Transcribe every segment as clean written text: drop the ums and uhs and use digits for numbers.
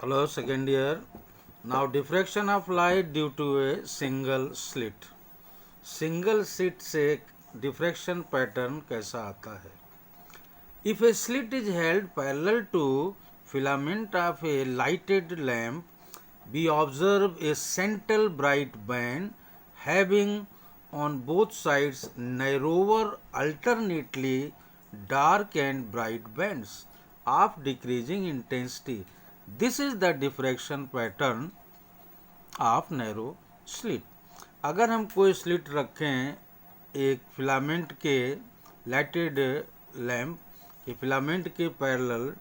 Hello, second year. Now, diffraction of light due to a single slit. Single slit से diffraction pattern कैसा आता है? If a slit is held parallel to filament of a lighted lamp, we observe a central bright band having on both sides narrower alternately dark and bright bands of decreasing intensity. This is the diffraction pattern of narrow slit. अगर हम कोई slit रखें एक filament के lighted lamp के filament के parallel,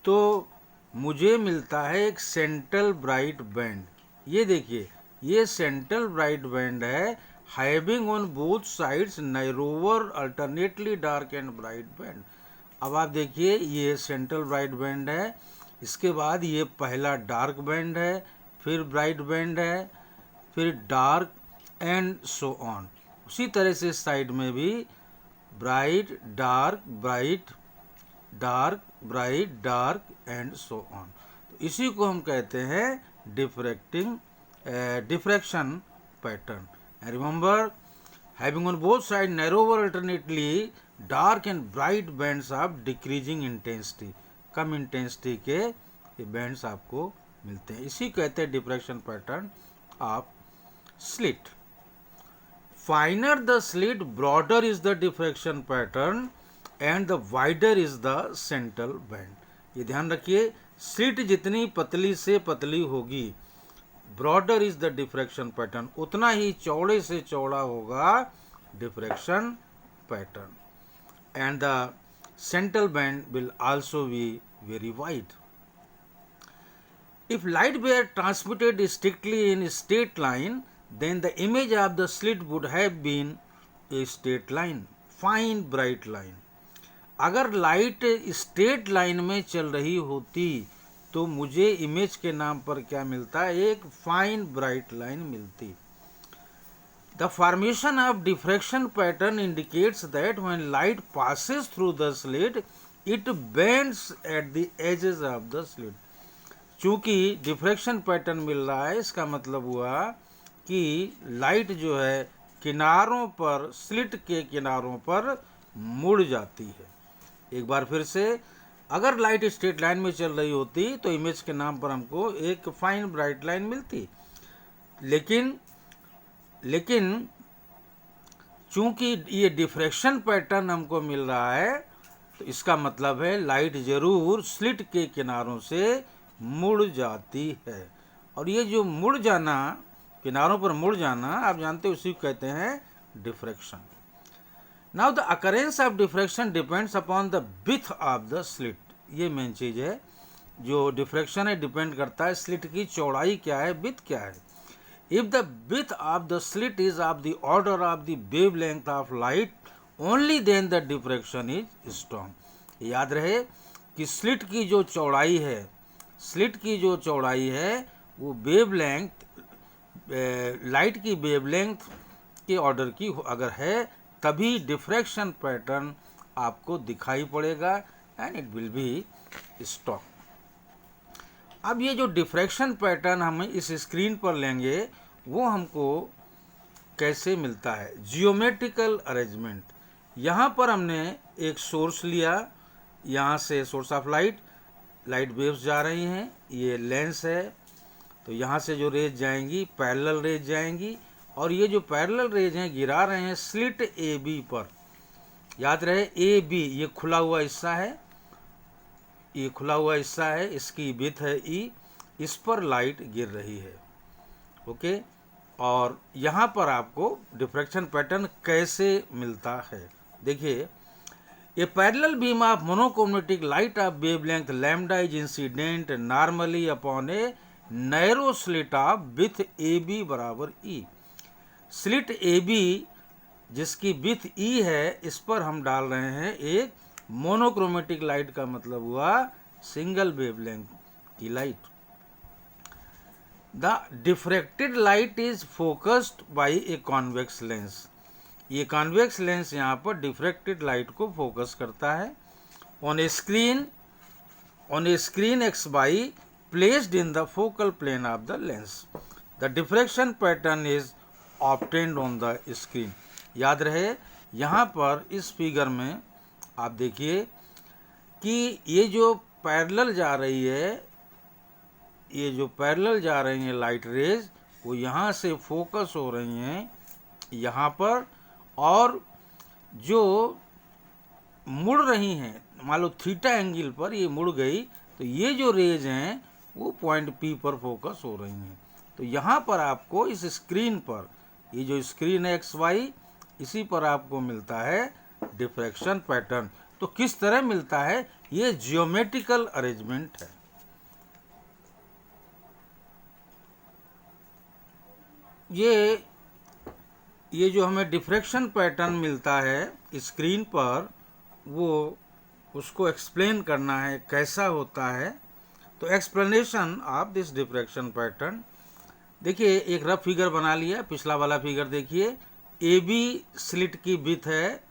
तो मुझे मिलता है एक सेंट्रल ब्राइट बैंड. ये देखिए, ये सेंट्रल ब्राइट बैंड है having on both sides narrower alternately dark and bright band. अब आप देखिए, ये सेंट्रल ब्राइट बैंड है, इसके बाद ये पहला डार्क बैंड है, फिर ब्राइट बैंड है, फिर डार्क एंड सो ऑन. उसी तरह से साइड में भी bright dark bright dark bright dark and so on. तो इसी को हम कहते हैं diffraction pattern. Remember, having on both side narrower alternately dark and bright bands of decreasing intensity. Come intensity के ये बैंड्स आपको मिलते हैं. इसी कहते हैं diffraction pattern of slit. फाइनर the slit, broader is the diffraction pattern and the wider is the central band. ये ध्यान रखिए, स्लिट जितनी पतली से पतली होगी, broader is the diffraction pattern, उतना ही चौड़े से चौड़ा होगा diffraction pattern. And the central band will also be very wide. If light were transmitted strictly in a straight line, then the image of the slit would have been a straight line, fine bright line. अगर light straight line में चल रही होती तो मुझे image के नाम पर क्या मिलता, एक फाइन ब्राइट लाइन मिलती. The formation of diffraction pattern indicates that when light passes through the slit, it bends at the edges of the slit. चूंकि diffraction pattern मिल रहा है, इसका मतलब हुआ कि लाइट जो है किनारों पर, स्लिट के किनारों पर मुड़ जाती है. एक बार फिर से, अगर लाइट स्ट्रेट लाइन में चल रही होती तो इमेज के नाम पर हमको एक फाइन ब्राइट लाइन मिलती. लेकिन चूंकि ये डिफ्रैक्शन पैटर्न हमको मिल रहा है, तो इसका मतलब है लाइट जरूर स्लिट के किनारों से मुड़ जाती है. और ये जो मुड़ जाना, किनारों पर मुड़ जाना, आप जानते हो, उसी को कहते हैं diffraction. Now the occurrence of diffraction depends upon the width of the slit. ये मेन चीज है, जो डिफ्रैक्शन है डिपेंड करता है स्लिट की चौड़ाई क्या है, विड्थ क्या है. If the width of the slit is of the order of the wavelength of light, only then the diffraction is strong. याद रहे कि स्लिट की जो चौड़ाई है, स्लिट की जो चौड़ाई है वो वेवलेंथ, लाइट की वेवलेंथ के ऑर्डर की अगर है, तभी डिफ्रैक्शन पैटर्न आपको दिखाई पड़ेगा and it will be strong. अब ये जो डिफ्रैक्शन पैटर्न हम इस स्क्रीन पर लेंगे, वो हमको कैसे मिलता है. Geometrical arrangement. यहाँ पर हमने एक सोर्स लिया, यहाँ से सोर्स ऑफ लाइट वेव्स जा रही हैं, ये लेंस है, तो यहाँ से जो रेज जाएंगी पैरेलल रेज जाएंगी, और ये जो पैरेलल रेज हैं गिरा रहे हैं स्लिट ए बी पर. याद रहे, ए बी ये खुला हुआ हिस्सा है, ये खुला हुआ हिस्सा है, इसकी विड्थ है ई, इस पर लाइट गिर रही है. ओके, और यहाँ पर आपको डिफ्रैक्शन पैटर्न कैसे मिलता है. देखिए, a parallel beam of monochromatic light of wavelength lambda is incident normally upon a narrow slit of width a b बराबर ई. स्लिट ए बी जिसकी विड्थ ई है, इस पर हम डाल रहे हैं एक मोनोक्रोमेटिक लाइट, का मतलब हुआ सिंगल वेवलेंथ की light. The diffracted light is focused by a convex lens. ये कॉन्वेक्स लेंस यहाँ पर डिफ्रैक्टेड लाइट को फोकस करता है. On A screen x by placed in the focal plane of the lens. The diffraction pattern is obtained on the screen. याद रहे यहाँ पर इस फिगर में आप देखिए कि ये जो पैरेलल जा रही है, ये जो पैरेलल जा रही हैं लाइट रेज, वो यहाँ से फोकस हो रही हैं यहाँ पर, और जो मुड़ रही हैं मान लो थीटा एंगल पर ये मुड़ गई, तो ये जो रेज हैं वो पॉइंट P पर फोकस हो रही हैं। तो यहाँ पर आपको इस स्क्रीन पर, ये जो स्क्रीन है XY, इसी पर आपको मिलता है डिफ्रैक्शन पैटर्न। तो किस तरह मिलता है, ये जियोमेट्रिकल अरेंजमेंट है। ये जो हमें डिफ्रैक्शन पैटर्न मिलता है स्क्रीन पर, वो उसको एक्सप्लेन करना है कैसा होता है। तो explanation of this diffraction pattern, देखिए एक रफ फिगर बना लिया। पिछला वाला फिगर देखिए, AB स्लिट की विड्थ है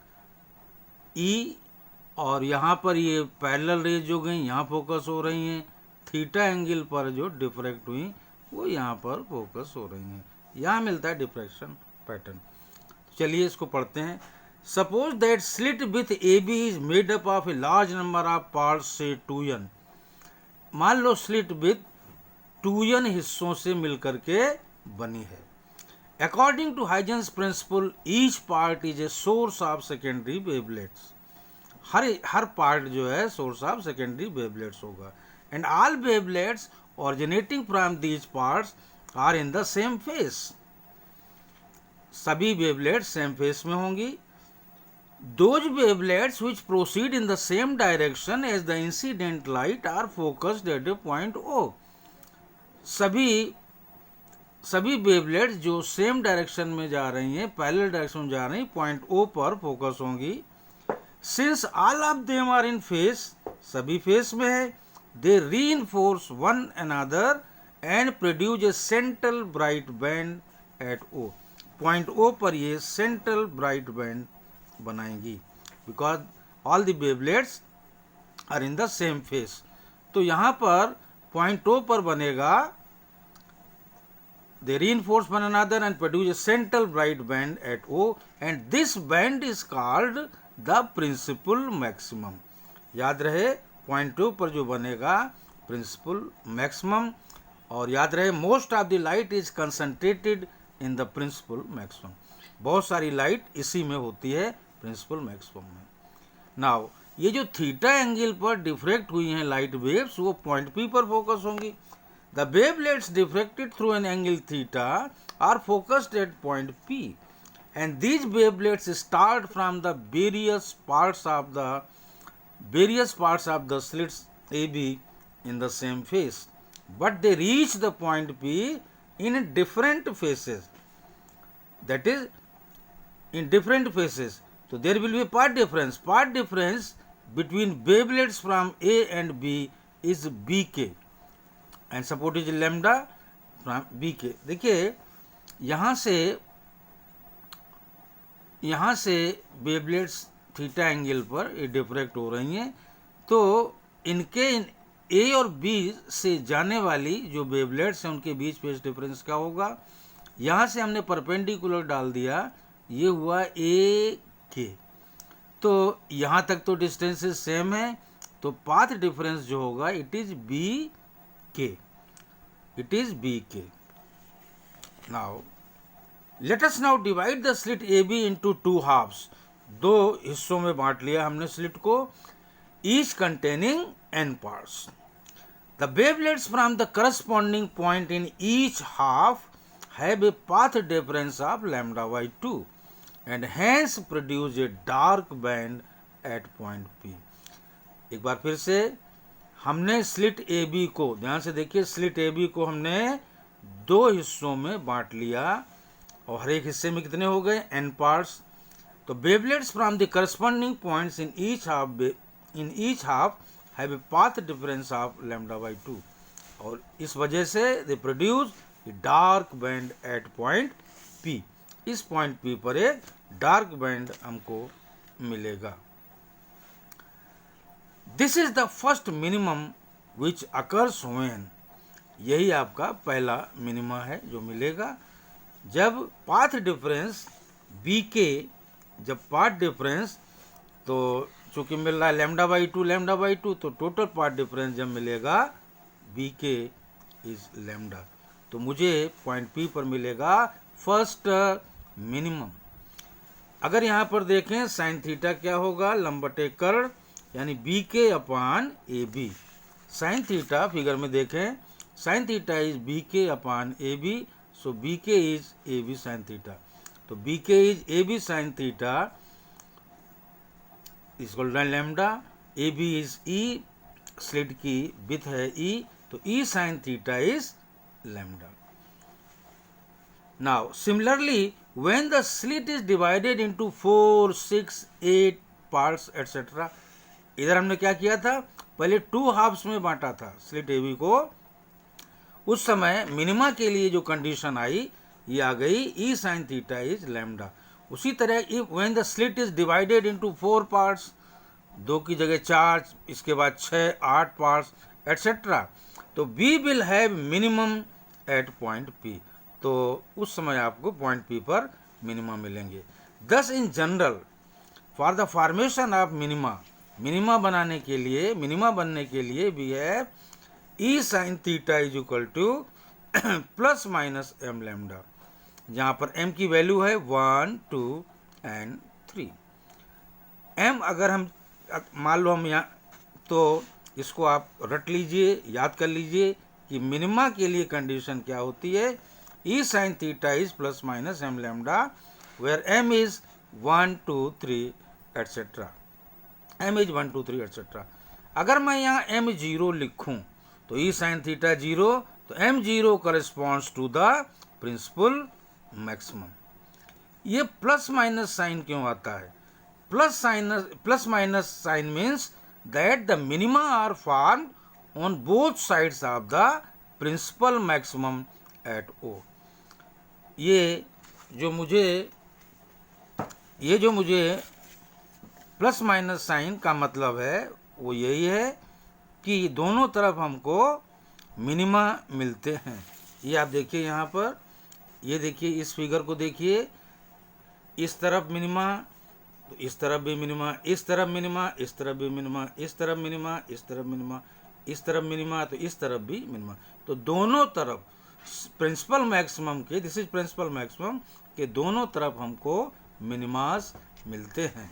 E, और यहाँ पर ये पैरेलल रेज जो गई यहाँ फोकस हो रही हैं, थीटा एंगल पर जो डिफ्रैक्ट हुई वो यहाँ पर फोकस हो रही हैं। यहाँ मिलता है डिफ्रैक्शन पैटर्न। चलिए इसको पढ़ते हैं। Suppose that slit with AB is made up of a large number of parts, से 2n। मान लो स्लिट विथ 2n हिस्सों से मिलकर के बनी है। According to Huygens principle, each part is a source of secondary wavelets. हर पार्ट जो है सोर्स ऑफ सेकेंडरी वेवलेट्स होगा। And all wavelets originating from these parts are in the same phase. सभी वेवलेट्स सेम फेस में होंगी। Those wavelets which proceed in the same direction as the incident light are focused at a point O. सभी wavelets जो same direction में जा रही हैं, parallel direction में जा रही हैं, पॉइंट O पर फोकस होंगी। Since all of them are in phase, सभी फेस में है, they reinforce one another and produce a central bright band at O. Point O पर ये सेंट्रल ब्राइट बैंड बनाएंगी, because all the wavelets are in the same phase. तो यहाँ पर point O पर बनेगा, they reinforce one another and produce a central bright band at O, and this band is called the principal maximum. याद रहे point O पर जो बनेगा प्रिंसिपल मैक्सिमम, और याद रहे most of the light is concentrated in the principal maximum. बहुत सारी लाइट इसी में होती है प्रिंसिपल मैक्सिमम में। नाउ ये जो थीटा एंगल पर डिफ्रेक्ट हुई हैं लाइट वेव्स, वो पॉइंट P पर फोकस होंगी। The wavelets diffracted through an angle theta are focused at point P, and these wavelets start from the various parts of the slits AB in the same phase, but they reach the point P in different phases. That is, in different phases. So there will be part difference. Part difference between wavelets from A and B is Bk, and support is lambda from Bk. देखिए यहाँ से wavelets theta angle पर ये diffract हो रही हैं, तो इनके A और B से जाने वाली जो वेवलेट्स हैं उनके बीच फेज डिफरेंस क्या होगा। यहाँ से हमने परपेंडिकुलर डाल दिया, ये हुआ AK, तो यहाँ तक तो डिस्टेंसेस सेम है, तो पाथ डिफरेंस जो होगा it is BK। Now let us now divide the slit AB into 2 halves. दो हिस्सों में बांट लिया हमने स्लिट को, each containing n parts. The wavelets from the corresponding point in each half have a path difference of lambda by 2 and hence produce a dark band at point P. एक बार फिर से हमने स्लिट AB को, ध्यान से देखिए, slit AB को हमने दो हिस्सों में बांट लिया और हर एक हिस्से में कितने हो गए, n पार्ट्स। तो wavelets from the corresponding points in each half have a path difference of lambda by 2, और इस वजह से they produce dark band at point P। इस पॉइंट P पर एक डार्क बैंड हमको मिलेगा। This is the first minimum which occurs when यही आपका पहला मिनिमा है जो मिलेगा। जब पाथ डिफरेंस बी के, जब पाथ डिफरेंस तो चूंकि मिल रहा है λ/2 तो टोटल पाथ डिफरेंस जब मिलेगा बी के इज लैम्डा, तो मुझे पॉइंट पी पर मिलेगा फर्स्ट मिनिमम। अगर यहाँ पर देखें साइन थीटा क्या होगा, लंबटे कर्ण यानी b k upon a b. Sine theta figure में देखें, sine theta is b k upon a b, so b k is a b sine theta. तो b k is a b sine theta equal to lambda, a b is e, slit की width है e, तो e sine theta is lambda. Now similarly when the slit is divided into 4, 6, 8 parts etc. इधर हमने क्या किया था, पहले 2 halves में बांटा था स्लिट एबी को। उस समय मिनिमा के लिए जो कंडीशन आई ये आ गई ई साइन थीटा इज लैम्डा। उसी तरह if when the slit is divided into 4 parts, 2 की जगह 4, इसके बाद 6, 8 पार्ट्स एटसेट्रा, तो we will have minimum at point P, तो उस समय आपको पॉइंट पी पर मिनिमा मिलेंगे। Thus in general for the formation of minima, minima बनाने के लिए, मिनिमा बनने के लिए भी है e sine theta is equal to plus minus m lambda, जहाँ पर एम की वैल्यू है 1, 2 एंड 3। एम अगर हम मान लो हम यहाँ, तो इसको आप रट लीजिए, याद कर लीजिए कि मिनिमा के लिए कंडीशन क्या होती है, e sine theta is plus minus m lambda where m is 1, 2, 3 etcetera, m is 1, 2, 3 etcetera. अगर मैं यहाँ एम 0 लिखूँ तो ई साइन थीटा 0, तो m 0 corresponds to the principal maximum. ये प्लस माइनस साइन क्यों आता है, plus minus sign means that the minima are formed on both sides of the principal maximum at O. ये जो मुझे प्लस माइनस साइन का मतलब है वो यही है कि दोनों तरफ हमको मिनिमा मिलते हैं। ये आप देखिए यहाँ पर, ये देखिए इस फिगर को देखिए, इस तरफ मिनिमा तो इस तरफ भी मिनिमा, इस तरफ मिनिमा, इस तरफ भी मिनिमा, इस तरफ मिनिमा, इस तरफ मिनिमा, इस तरफ मिनिमा, तो इस तरफ भी मिनिमा, तो दोनों तरफ प्रिंसिपल मैक्सिमम के, दिस इज प्रिंसिपल मैक्सिमम के दोनों तरफ हमको मिनिमास मिलते हैं।